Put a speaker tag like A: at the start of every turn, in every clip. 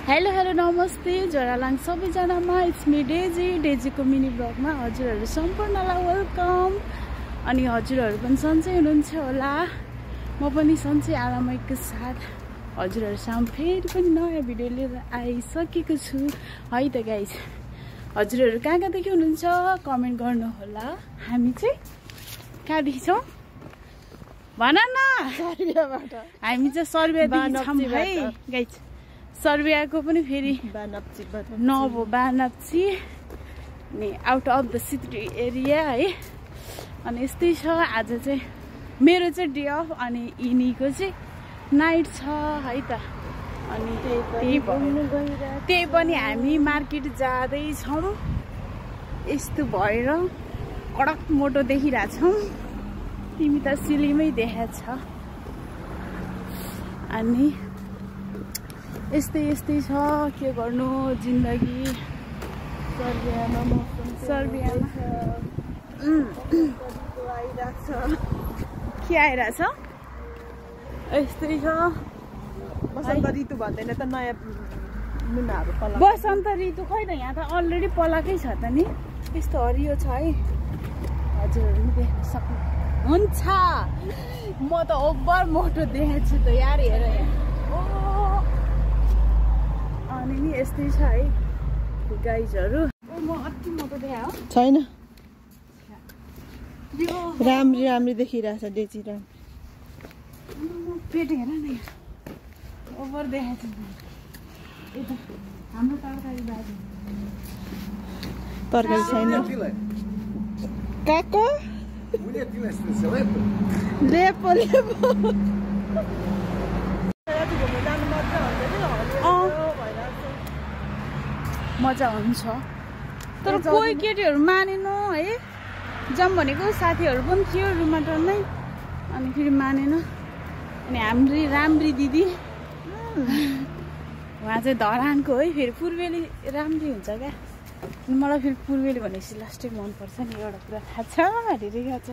A: Hello hello नमस्ते जरालाङ सबैजनामा it's me डेजीको mini ब्लगमा हजुरहरू सम्पूर्णलाई welcome. अनि हजुरहरू पनि सन्चै हुनुहुन्छ होला, म पनि सन्चै आरामैको साथ हजुरहरू सामु फेरि पनि नयाँ भिडियो लिएर आइसकेको छु है त गाइज। हजुरहरू कहाँ कहाँदेखि हुनुहुन्छ कमेन्ट गर्नु होला। हामी चाहिँ कहाँदेखि छौँ भन न? सर्बियाबाट। हामी चाहिँ सर्बियादेखि छौँ है गाइज। सर्बियाको पनि फेरि नभो बानाप्ची अनि out of the city area है। अनि यस्तै छ। आज चाहिँ मेरो चाहिँ डे अफ अनि यिनीको चाहिँ नाइट छ है त। अनि त्यही पनि हामी मार्केट जाँदैछौँ। यस्तो भएर कडक मोटो देखिरहेछौँ। तिमी त सिलीमै देखाएको छ। अनि यस्तै छ के गर्नु जिन्दगी। सर्बियामा के आइरहेछ यस्तै छ।
B: बसन्त ऋतु भन्दैन त नयाँ मुनाहरू पला।
A: बसन्त ऋतु खै त यहाँ त अलरेडी पलाकै छ त नि। यस्तो हरियो छ है हजुरहरू पनि देख्न सक्नुहुन्छ। म त ओभर मोटो देखाएको छु त यार हेर यहाँ। अनि नि यस्तै छ है गाइजहरू। म अति मोटो देखायो
B: छैन, राम्री देखिरहेछ डेजी राम।
A: पेट हेर न ओभर देखाएको छ। यता हाम्रो तरकारी बाजे
B: तरकारी छैन। काको लेपो मजा हुन्छ तर कोही केटीहरू मानेन है। जाऊँ भनेको साथीहरू पनि थियो रुममा टर्नै, अनि फेरि मानेन। अनि हाम्री राम्री दिदी उहाँ चाहिँ धरानको है। फेरि पूर्वेली राम्री हुन्छ क्या। अनि मलाई फेरि पूर्वेली भनेपछि लास्टै मनपर्छ नि। एउटा कुरा थाहा छ हेरिरहेको छ।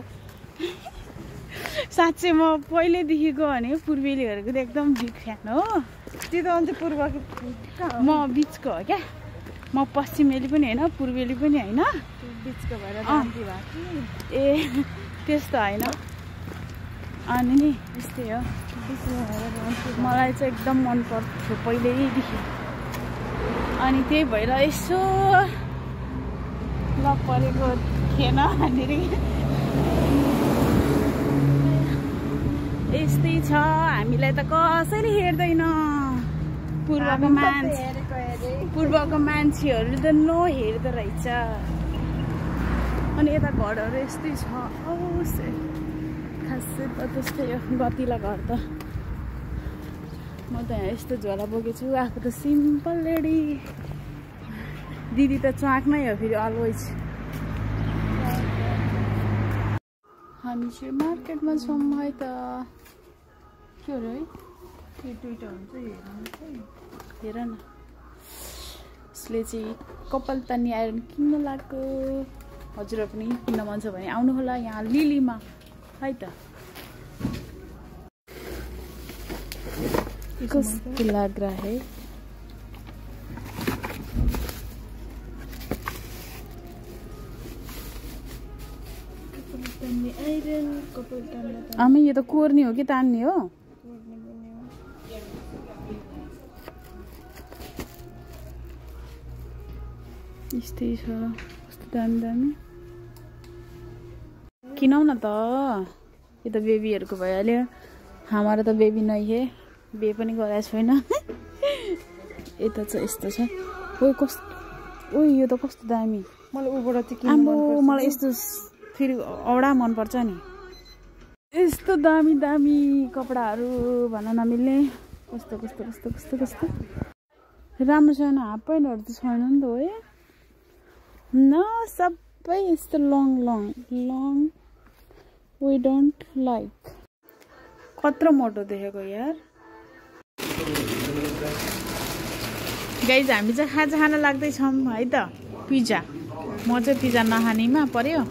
B: साँच्चै म पहिल्यैदेखिको भने पूर्वेलीहरूको त एकदम बिग फ्यान हो। त्यो त अन्त पूर्वको
A: म बिचको हो क्या। म पश्चिमेली पनि होइन पूर्वेली पनि होइन,
B: बिचको भएर
A: ए त्यस्तो होइन। अनि नि यस्तै हो। मलाई चाहिँ एकदम मन पर्थ्यो पहिल्यैदेखि। अनि त्यही भएर यसो लग परेको थिएन भनेर। यस्तै छ। हामीलाई त कसैले हेर्दैन। पूर्वको मान्छेहरू त नहेर्दो रहेछ। अनि यता घरहरू यस्तै छ। खासै त त्यस्तै हो गतिला घर त। म त यहाँ यस्तो झोला बोकेको छु। आफू त सिम्पल लेडी। दिदी त च्वाक नै हो फेरि अलवेज। हामी चाहिँ मार्केटमा छौँ है त। के हो र है हेर न। यसले चाहिँ कपाल तान्ने आइरन किन्न लाग्यो। हजुरहरू पनि किन्न मन छ भने आउनु होला यहाँ लिलीमा है त। कस्तो लाग रहा है। आमी यो त कोर्ने हो कि तान्ने हो? यस्तै छ। कस्तो दामी किनौ न त। यो त बेबीहरूको भइहाल्यो। हाम्रो त बेबी नै हे। बे पनि गराएको छैन। यता चाहिँ यस्तो छ। ओ यो त कस्तो दामी।
B: मलाई उबाट चाहिँ
A: आम्बो मलाई यस्तो फेरि औडा मनपर्छ नि। यस्तो दामी कपडाहरू भन्न नमिल्ने। कस्तो राम्रो छैन। हाफ प्यान्टहरू त छैन नि त है न। सबै यस्तो लङ वी डोन्ट लाइक। कत्रो मोटो देखेको यार। गाइज हामी चाहिँ खाजा खान लाग्दैछौँ है त। पिज्जा। म चाहिँ पिज्जा नखानेमा पर्यो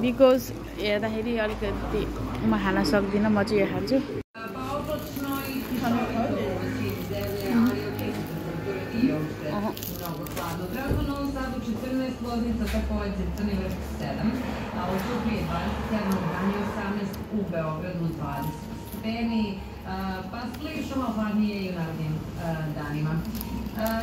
A: बिकज हेर्दाखेरि अलिकति म खान सक्दिनँ। म चाहिँ यो खान्छु।
C: Trenutno u Novom Sadu 14, Loznica takođe, Crni Vrh 7, a u Ćupriji 27, u Vranju 18, u Beogradu 20 stepeni, pa slično malo hladnije i u narednim danima.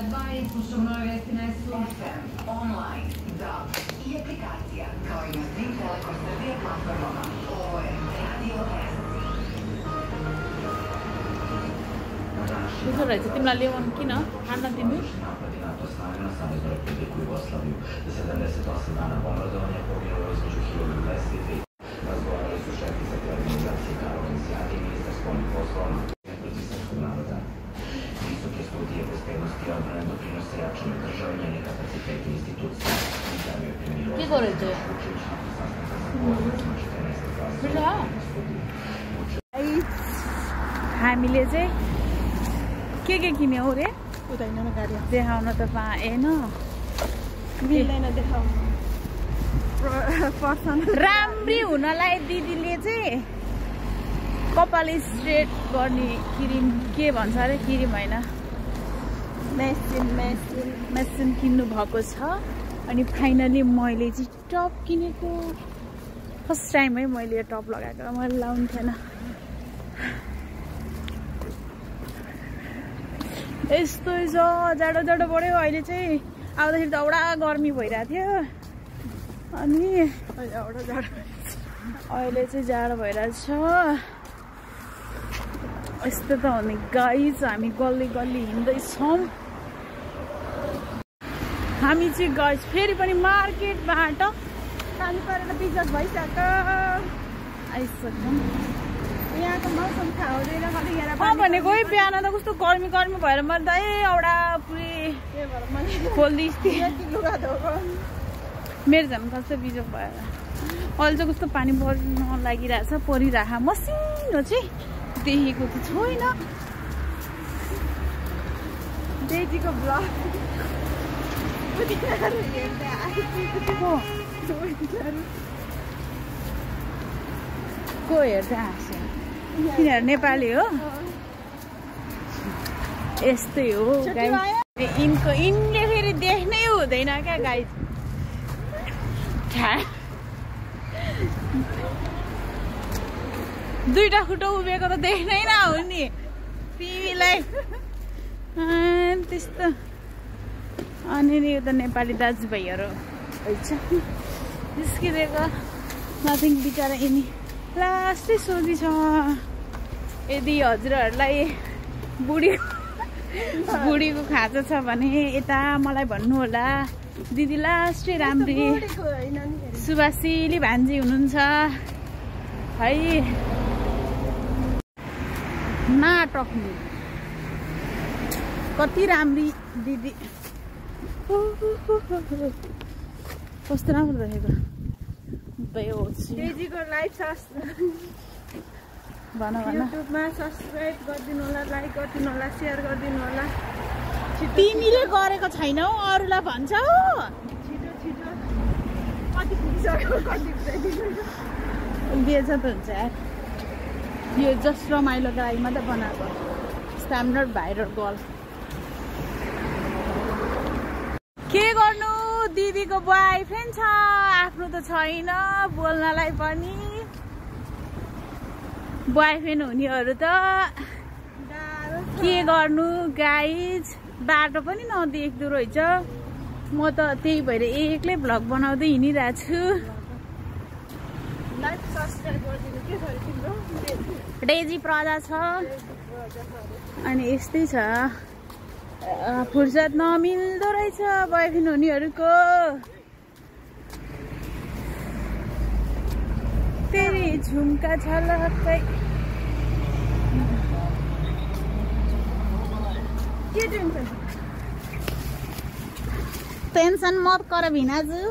C: Dva slušamo nove vesti na SU.
D: FM, online, DAB i aplikacija, kao i na svim Telekom Srbije platformama. Ovo je Radio S.
B: त्यसो रहेछ तिमीलाई ल्याउनु किन खान तिमी के गरेछ हामीले चाहिँ के किन्यौ रे
A: उतैन गाडी
B: देखाउन त पाएन
A: मिल्दैन देखाउनु
B: राम्री हुनलाई दिदीले चाहिँ कपाल स्ट्रेट गर्ने क्रिम के भन्छ अरे क्रिम होइन मेसिन किन्नु भएको छ अनि फाइनली मैले चाहिँ टप किनेको फर्स्ट टाइम है मैले यो टप लगाएको मैले लाउनु थिएन यस्तो छ जाडो जाडो बढ्यो अहिले चाहिँ आउँदाखेरि त औडा गर्मी भइरहेको थियो अनि अहिले चाहिँ जाडो भइरहेछ यस्तो त हो नि गाइज हामी गल्ली गल्ली हिँड्दैछौँ हामी चाहिँ गाइज फेरि पनि मार्केटबाट
A: पानी परेर बिजत भइसक्यो
B: आइसक्यौँ
A: यहाँको मौसम थाहा हुँदैन
B: भनेको है बिहान त कस्तो गर्मी गर्मी भएर मैले त एउटा पुरै खोलिदिन्थेँ
A: लुगा धोको
B: मेरो झन् कस्तो बिजोक भएर अहिले चाहिँ कस्तो पानी पर्न लागिरहेछ परिरहेको मसिनो चाहिँ देखेको त छैन
A: डेजीको ब्लग
B: को हेर्दै हाँस्यो तिनीहरू नेपाली हो यस्तै हो यिनको यिनले फेरि देख्नै हुँदैन क्या गाई दुईटा खुट्टा उभिएको त देख्नै नहुने नि तिमीलाई त्यस्तो अनि यो त नेपाली दाजुभाइहरू रहेछ निस्किदिएको नथिङ बिचरा यिनी लास्टै सोधी छ यदि हजुरहरूलाई बुढीको खाँचो छ भने यता मलाई भन्नु होला दिदी लास्टै राम्री सुभाषिली भान्जी हुनुहुन्छ है नाटक्नु कति राम्री दिदी कस्तो राम्रो रहेको
A: डेजीको लाइभ
B: भन
A: युट्युबमा सब्सक्राइब गरिदिनु होला लाइक गरिदिनु होला सेयर गरिदिनु होला
B: तिमीले गरेको छैनौ अरूलाई भन्छौ
A: छिटो छिटो कति पुगिसक्यो कति
B: बेच त हुन्छ यार यो जस्ट रमाइलो लागि मात्रै बनाएको स्ट्यान्डर्ड भाइरल गर्ल के गर्नु दिदीको बोयफ्रेन्ड छ आफ्नो त छैन बोल्नलाई पनि बोयफ्रेन्ड हुनेहरू त के गर्नु गाइज बाटो पनि नदेख्दो रहेछ म त त्यही भएर एक्लै भ्लग बनाउँदै हिँडिरहेको छु डेजी प्रजा छ अनि यस्तै छ फुर्सद नमिल्दो रहेछ बोयफ्रेन्ड हुनेहरूको तेरी झुम्का छलकै
A: के टेन्सन
B: टेन्सन मत कर भिनाजु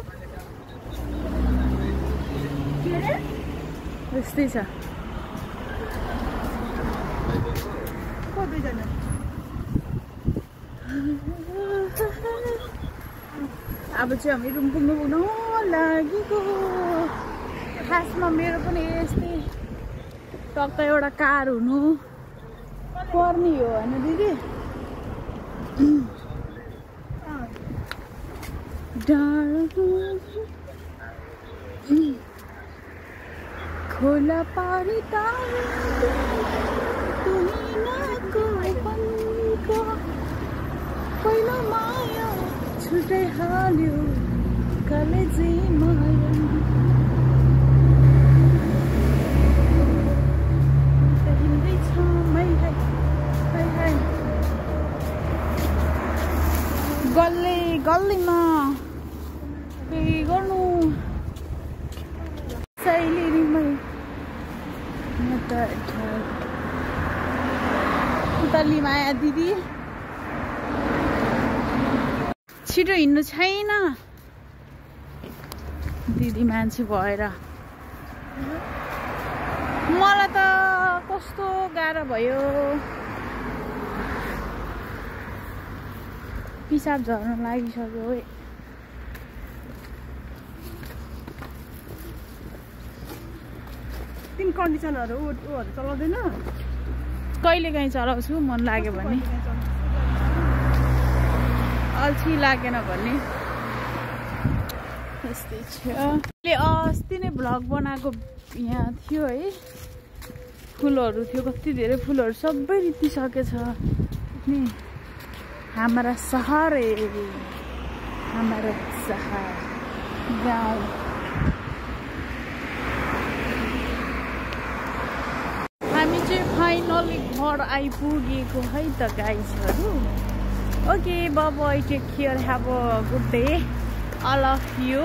B: यस्तै छ
A: को दुईजना
B: अब चाहिँ हामी रुम पुग्नु लागेको खासमा मेरो पनि यस्तै टक्क एउटा कार हुनु पर्ने हो होइन दिदी
A: खोला पारी टाढो तुहिनाको पनको पहिलो माया छुट्टै हाल्यो कलेजी माया हिँड्दैछ मै है गल्लीमा के गर्नु सैलीमै उताली माया दिदी छिटो हिँड्नु छैन दिदी मान्छे भएर मलाई त कस्तो गाह्रो भयो पिसाब झर्न लागिसक्यो
B: तिमी कन्डिसनहरू चलाउँदैन
A: कहिले काहीँ चलाउँछु मन लाग्यो भने अल्छी लागेन भने यस्तै छ अस्ति नै भ्लग बनाएको यहाँ थियो है फुलहरू थियो कति धेरै फुलहरू सबै रित्तिसकेछ नि हमारा शहर गाउँ हामी चाहिँ फाइनली घर आइपुगेको है त गाइजहरू okay bye bye take care have a good day all of you